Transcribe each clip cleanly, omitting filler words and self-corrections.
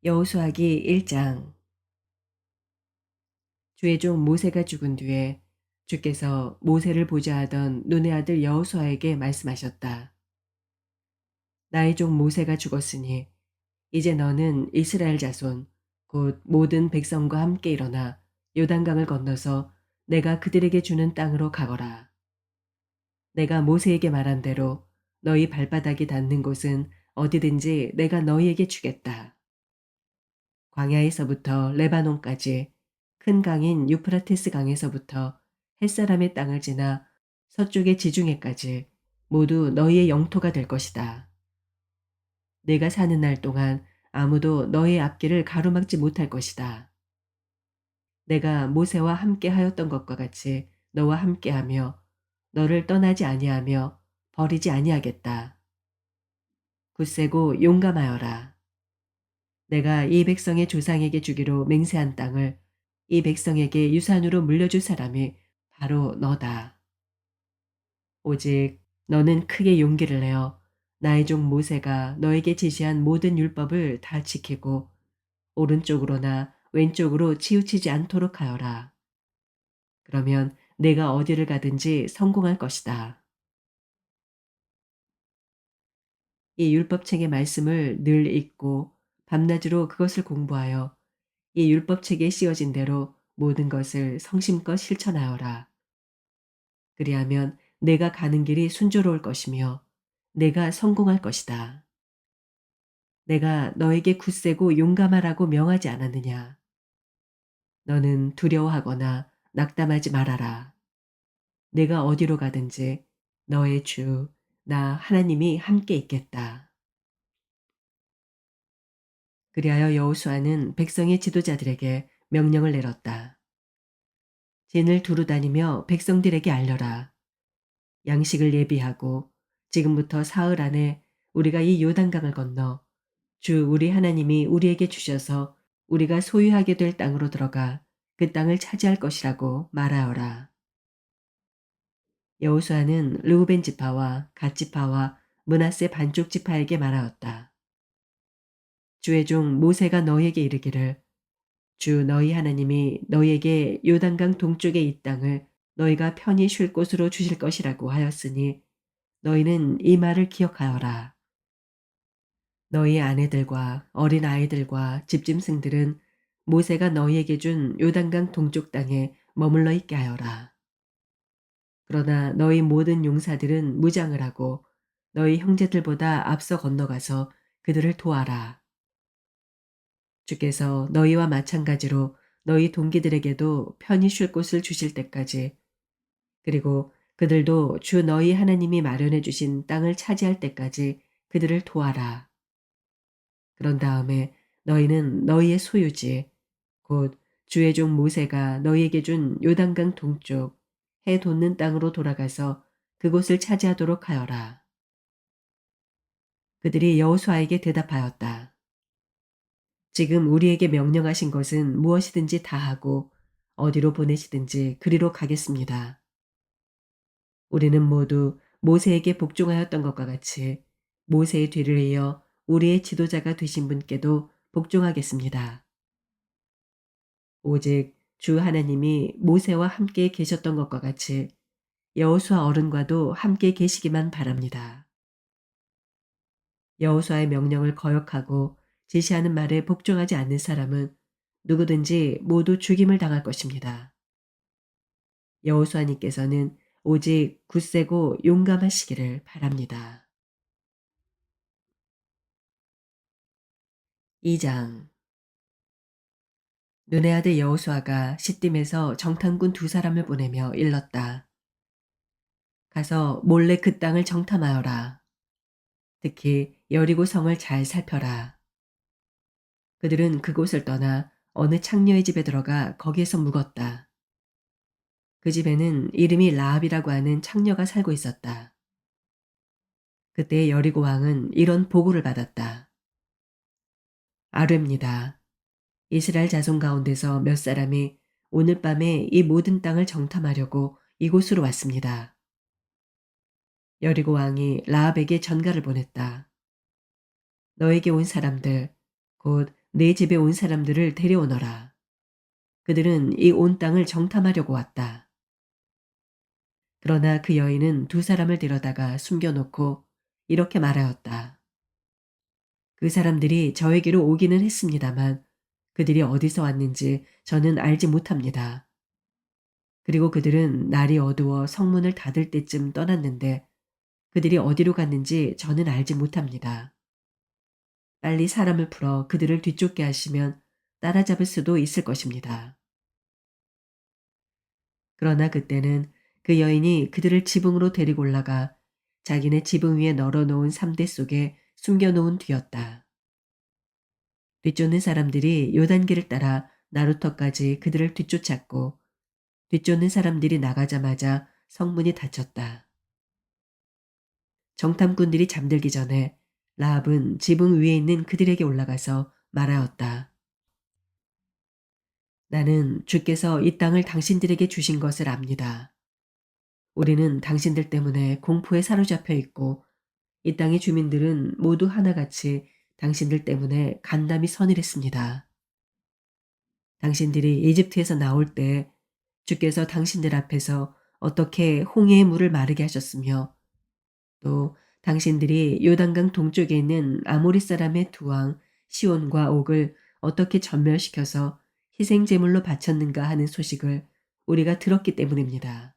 여호수아기 1장. 주의 종 모세가 죽은 뒤에 주께서 모세를 보자 하던 눈의 아들 여호수아에게 말씀하셨다. 나의 종 모세가 죽었으니 이제 너는 이스라엘 자손 곧 모든 백성과 함께 일어나 요단강을 건너서 내가 그들에게 주는 땅으로 가거라. 내가 모세에게 말한 대로 너희 발바닥이 닿는 곳은 어디든지 내가 너희에게 주겠다. 광야에서부터 레바논까지 큰 강인 유프라테스 강에서부터 햇사람의 땅을 지나 서쪽의 지중해까지 모두 너희의 영토가 될 것이다. 내가 사는 날 동안 아무도 너의 앞길을 가로막지 못할 것이다. 내가 모세와 함께 하였던 것과 같이 너와 함께하며 너를 떠나지 아니하며 버리지 아니하겠다. 굳세고 용감하여라. 내가 이 백성의 조상에게 주기로 맹세한 땅을 이 백성에게 유산으로 물려줄 사람이 바로 너다. 오직 너는 크게 용기를 내어 나의 종 모세가 너에게 지시한 모든 율법을 다 지키고 오른쪽으로나 왼쪽으로 치우치지 않도록 하여라. 그러면 내가 어디를 가든지 성공할 것이다. 이 율법책의 말씀을 늘 읽고 밤낮으로 그것을 공부하여 이 율법책에 씌어진 대로 모든 것을 성심껏 실천하여라. 그리하면 내가 가는 길이 순조로울 것이며 내가 성공할 것이다. 내가 너에게 굳세고 용감하라고 명하지 않았느냐. 너는 두려워하거나 낙담하지 말아라. 내가 어디로 가든지 너의 주, 나 하나님이 함께 있겠다. 그리하여 여호수아는 백성의 지도자들에게 명령을 내렸다. 진을 두루 다니며 백성들에게 알려라. 양식을 예비하고 지금부터 사흘 안에 우리가 이 요단강을 건너 주 우리 하나님이 우리에게 주셔서 우리가 소유하게 될 땅으로 들어가 그 땅을 차지할 것이라고 말하여라. 여호수아는 르우벤 지파와 갓 지파와 므낫세 반쪽 지파에게 말하였다. 주의 종 모세가 너희에게 이르기를 주 너희 하나님이 너희에게 요단강 동쪽의 이 땅을 너희가 편히 쉴 곳으로 주실 것이라고 하였으니 너희는 이 말을 기억하여라. 너희 아내들과 어린 아이들과 집짐승들은 모세가 너희에게 준 요단강 동쪽 땅에 머물러 있게 하여라. 그러나 너희 모든 용사들은 무장을 하고 너희 형제들보다 앞서 건너가서 그들을 도와라. 주께서 너희와 마찬가지로 너희 동기들에게도 편히 쉴 곳을 주실 때까지 그리고 그들도 주 너희 하나님이 마련해 주신 땅을 차지할 때까지 그들을 도와라. 그런 다음에 너희는 너희의 소유지 곧 주의 종 모세가 너희에게 준 요단강 동쪽 해 돋는 땅으로 돌아가서 그곳을 차지하도록 하여라. 그들이 여호수아에게 대답하였다. 지금 우리에게 명령하신 것은 무엇이든지 다 하고 어디로 보내시든지 그리로 가겠습니다. 우리는 모두 모세에게 복종하였던 것과 같이 모세의 뒤를 이어 우리의 지도자가 되신 분께도 복종하겠습니다. 오직 주 하나님이 모세와 함께 계셨던 것과 같이 여호수아 어른과도 함께 계시기만 바랍니다. 여호수아의 명령을 거역하고 지시하는 말에 복종하지 않는 사람은 누구든지 모두 죽임을 당할 것입니다. 여호수아님께서는 오직 굳세고 용감하시기를 바랍니다. 2장. 눈의 아들 여호수아가 시딤에서 정탐꾼 두 사람을 보내며 일렀다. 가서 몰래 그 땅을 정탐하여라. 특히 여리고 성을 잘 살펴라. 그들은 그곳을 떠나 어느 창녀의 집에 들어가 거기에서 묵었다. 그 집에는 이름이 라합이라고 하는 창녀가 살고 있었다. 그때 여리고 왕은 이런 보고를 받았다. 아뢰입니다. 이스라엘 자손 가운데서 몇 사람이 오늘 밤에 이 모든 땅을 정탐하려고 이곳으로 왔습니다. 여리고 왕이 라합에게 전가를 보냈다. 너에게 온 사람들, 곧 내 집에 온 사람들을 데려오너라. 그들은 이 온 땅을 정탐하려고 왔다. 그러나 그 여인은 두 사람을 데려다가 숨겨놓고 이렇게 말하였다. 그 사람들이 저에게로 오기는 했습니다만 그들이 어디서 왔는지 저는 알지 못합니다. 그리고 그들은 날이 어두워 성문을 닫을 때쯤 떠났는데 그들이 어디로 갔는지 저는 알지 못합니다. 빨리 사람을 풀어 그들을 뒤쫓게 하시면 따라잡을 수도 있을 것입니다. 그러나 그때는 그 여인이 그들을 지붕으로 데리고 올라가 자기네 지붕 위에 널어놓은 삼대 속에 숨겨놓은 뒤였다. 뒤쫓는 사람들이 요단길을 따라 나루터까지 그들을 뒤쫓았고 뒤쫓는 사람들이 나가자마자 성문이 닫혔다. 정탐꾼들이 잠들기 전에 라합은 지붕 위에 있는 그들에게 올라가서 말하였다. 나는 주께서 이 땅을 당신들에게 주신 것을 압니다. 우리는 당신들 때문에 공포에 사로잡혀 있고 이 땅의 주민들은 모두 하나같이 당신들 때문에 간담이 서늘했습니다. 당신들이 이집트에서 나올 때 주께서 당신들 앞에서 어떻게 홍해의 물을 마르게 하셨으며 또 당신들이 요단강 동쪽에 있는 아모리 사람의 두 왕 시온과 옥을 어떻게 전멸시켜서 희생 제물로 바쳤는가 하는 소식을 우리가 들었기 때문입니다.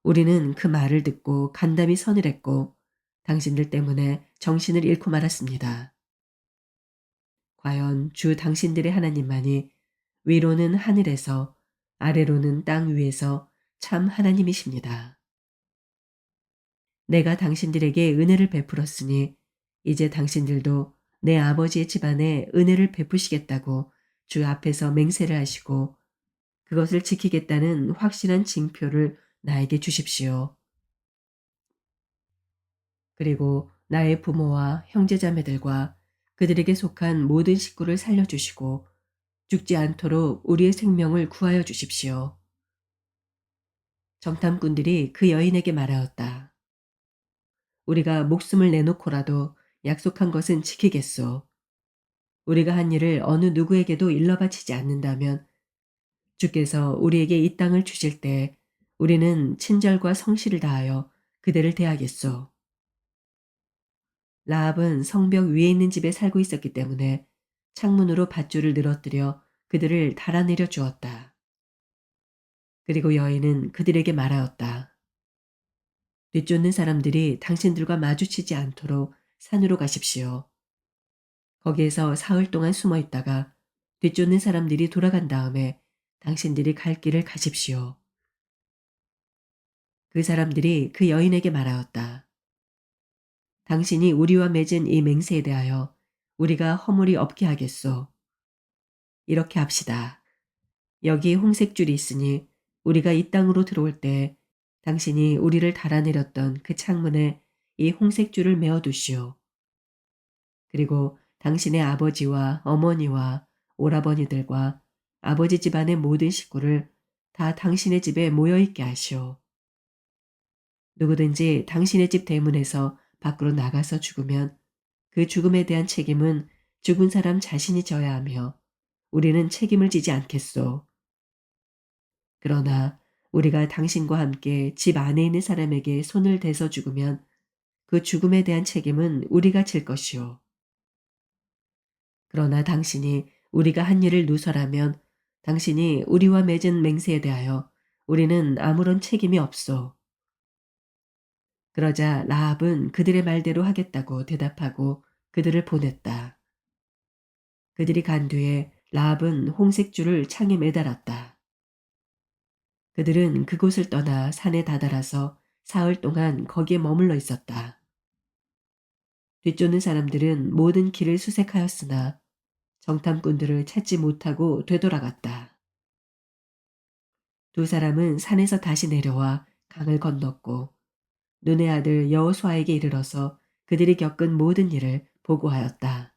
우리는 그 말을 듣고 간담이 서늘했고 당신들 때문에 정신을 잃고 말았습니다. 과연 주 당신들의 하나님만이 위로는 하늘에서 아래로는 땅 위에서 참 하나님이십니다. 내가 당신들에게 은혜를 베풀었으니 이제 당신들도 내 아버지의 집안에 은혜를 베푸시겠다고 주 앞에서 맹세를 하시고 그것을 지키겠다는 확실한 징표를 나에게 주십시오. 그리고 나의 부모와 형제자매들과 그들에게 속한 모든 식구를 살려주시고 죽지 않도록 우리의 생명을 구하여 주십시오. 정탐꾼들이 그 여인에게 말하였다. 우리가 목숨을 내놓고라도 약속한 것은 지키겠소. 우리가 한 일을 어느 누구에게도 일러바치지 않는다면 주께서 우리에게 이 땅을 주실 때 우리는 친절과 성실을 다하여 그대를 대하겠소. 라합은 성벽 위에 있는 집에 살고 있었기 때문에 창문으로 밧줄을 늘어뜨려 그들을 달아내려 주었다. 그리고 여인은 그들에게 말하였다. 뒤쫓는 사람들이 당신들과 마주치지 않도록 산으로 가십시오. 거기에서 사흘 동안 숨어 있다가 뒤쫓는 사람들이 돌아간 다음에 당신들이 갈 길을 가십시오. 그 사람들이 그 여인에게 말하였다. 당신이 우리와 맺은 이 맹세에 대하여 우리가 허물이 없게 하겠소. 이렇게 합시다. 여기 홍색줄이 있으니 우리가 이 땅으로 들어올 때 당신이 우리를 달아내렸던 그 창문에 이 홍색줄을 메어두시오. 그리고 당신의 아버지와 어머니와 오라버니들과 아버지 집안의 모든 식구를 다 당신의 집에 모여있게 하시오. 누구든지 당신의 집 대문에서 밖으로 나가서 죽으면 그 죽음에 대한 책임은 죽은 사람 자신이 져야 하며 우리는 책임을 지지 않겠소. 그러나 우리가 당신과 함께 집 안에 있는 사람에게 손을 대서 죽으면 그 죽음에 대한 책임은 우리가 질 것이오. 그러나 당신이 우리가 한 일을 누설하면 당신이 우리와 맺은 맹세에 대하여 우리는 아무런 책임이 없소. 그러자 라합은 그들의 말대로 하겠다고 대답하고 그들을 보냈다. 그들이 간 뒤에 라합은 홍색줄을 창에 매달았다. 그들은 그곳을 떠나 산에 다다라서 사흘 동안 거기에 머물러 있었다. 뒤쫓는 사람들은 모든 길을 수색하였으나 정탐꾼들을 찾지 못하고 되돌아갔다. 두 사람은 산에서 다시 내려와 강을 건넜고 눈의 아들 여호수아에게 이르러서 그들이 겪은 모든 일을 보고하였다.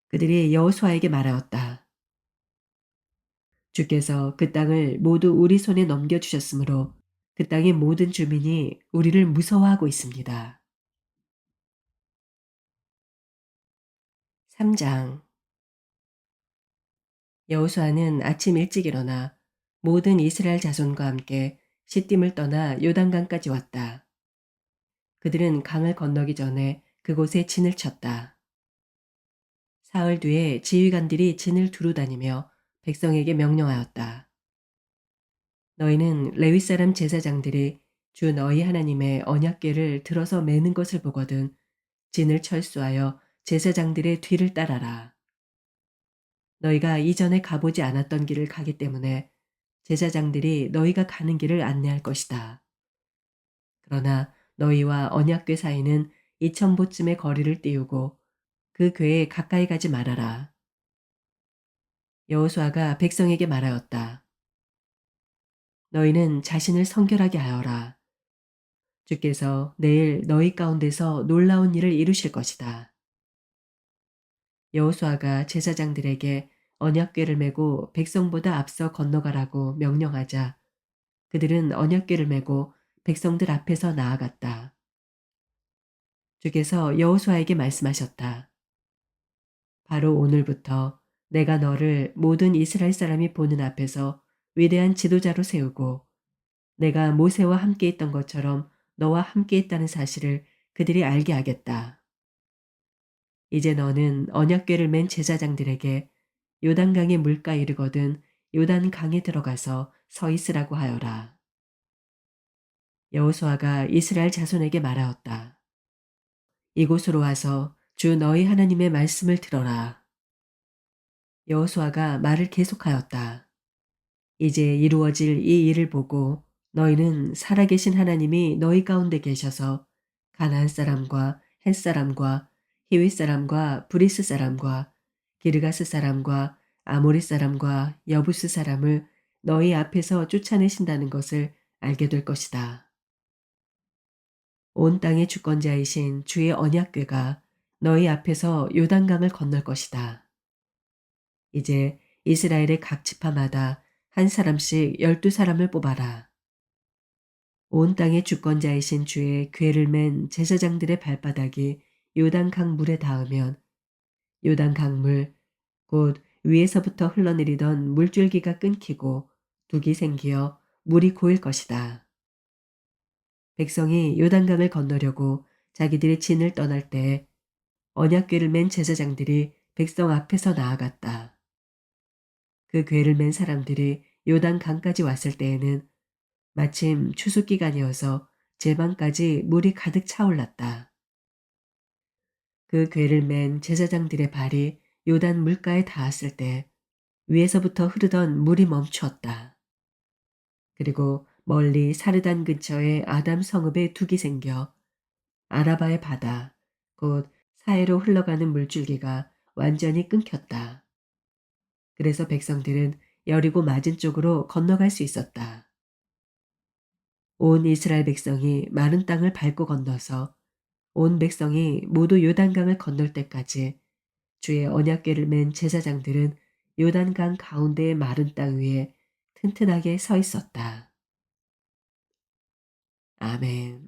그들이 여호수아에게 말하였다. 주께서 그 땅을 모두 우리 손에 넘겨주셨으므로 그 땅의 모든 주민이 우리를 무서워하고 있습니다. 3장. 여호수아는 아침 일찍 일어나 모든 이스라엘 자손과 함께 시딤을 떠나 요단강까지 왔다. 그들은 강을 건너기 전에 그곳에 진을 쳤다. 사흘 뒤에 지휘관들이 진을 두루 다니며 백성에게 명령하였다. 너희는 레위 사람 제사장들이 주 너희 하나님의 언약궤를 들어서 매는 것을 보거든 진을 철수하여 제사장들의 뒤를 따라라. 너희가 이전에 가보지 않았던 길을 가기 때문에 제사장들이 너희가 가는 길을 안내할 것이다. 그러나 너희와 언약궤 사이는 2000보쯤의 거리를 띄우고 그 궤에 가까이 가지 말아라. 여호수아가 백성에게 말하였다. 너희는 자신을 성결하게 하여라. 주께서 내일 너희 가운데서 놀라운 일을 이루실 것이다. 여호수아가 제사장들에게 언약궤를 메고 백성보다 앞서 건너가라고 명령하자 그들은 언약궤를 메고 백성들 앞에서 나아갔다. 주께서 여호수아에게 말씀하셨다. 바로 오늘부터 내가 너를 모든 이스라엘 사람이 보는 앞에서 위대한 지도자로 세우고 내가 모세와 함께 있던 것처럼 너와 함께 있다는 사실을 그들이 알게 하겠다. 이제 너는 언약궤를 맨 제사장들에게 요단강의 물가에 이르거든 요단강에 들어가서 서 있으라고 하여라. 여호수아가 이스라엘 자손에게 말하였다. 이곳으로 와서 주 너희 하나님의 말씀을 들어라. 여호수아가 말을 계속하였다. 이제 이루어질 이 일을 보고 너희는 살아계신 하나님이 너희 가운데 계셔서 가나안 사람과 헷 사람과 히윗 사람과 브리스 사람과 기르가스 사람과 아모리 사람과 여부스 사람을 너희 앞에서 쫓아내신다는 것을 알게 될 것이다. 온 땅의 주권자이신 주의 언약궤가 너희 앞에서 요단강을 건널 것이다. 이제 이스라엘의 각 지파마다 한 사람씩 12사람을 뽑아라. 온 땅의 주권자이신 주의 궤를 맨 제사장들의 발바닥이 요단강 물에 닿으면 요단강 물, 곧 위에서부터 흘러내리던 물줄기가 끊기고 둑이 생기어 물이 고일 것이다. 백성이 요단강을 건너려고 자기들의 진을 떠날 때 언약궤를 맨 제사장들이 백성 앞에서 나아갔다. 그 궤를 맨 사람들이 요단강까지 왔을 때에는 마침 추수기간이어서 제방까지 물이 가득 차올랐다. 그 궤를 맨 제사장들의 발이 요단 물가에 닿았을 때 위에서부터 흐르던 물이 멈추었다. 그리고 멀리 사르단 근처에 아담 성읍에 둑이 생겨 아라바의 바다, 곧 사해로 흘러가는 물줄기가 완전히 끊겼다. 그래서 백성들은 여리고 맞은 쪽으로 건너갈 수 있었다. 온 이스라엘 백성이 마른 땅을 밟고 건너서 온 백성이 모두 요단강을 건널 때까지 주의 언약궤를 맨 제사장들은 요단강 가운데의 마른 땅 위에 튼튼하게 서 있었다. 아멘.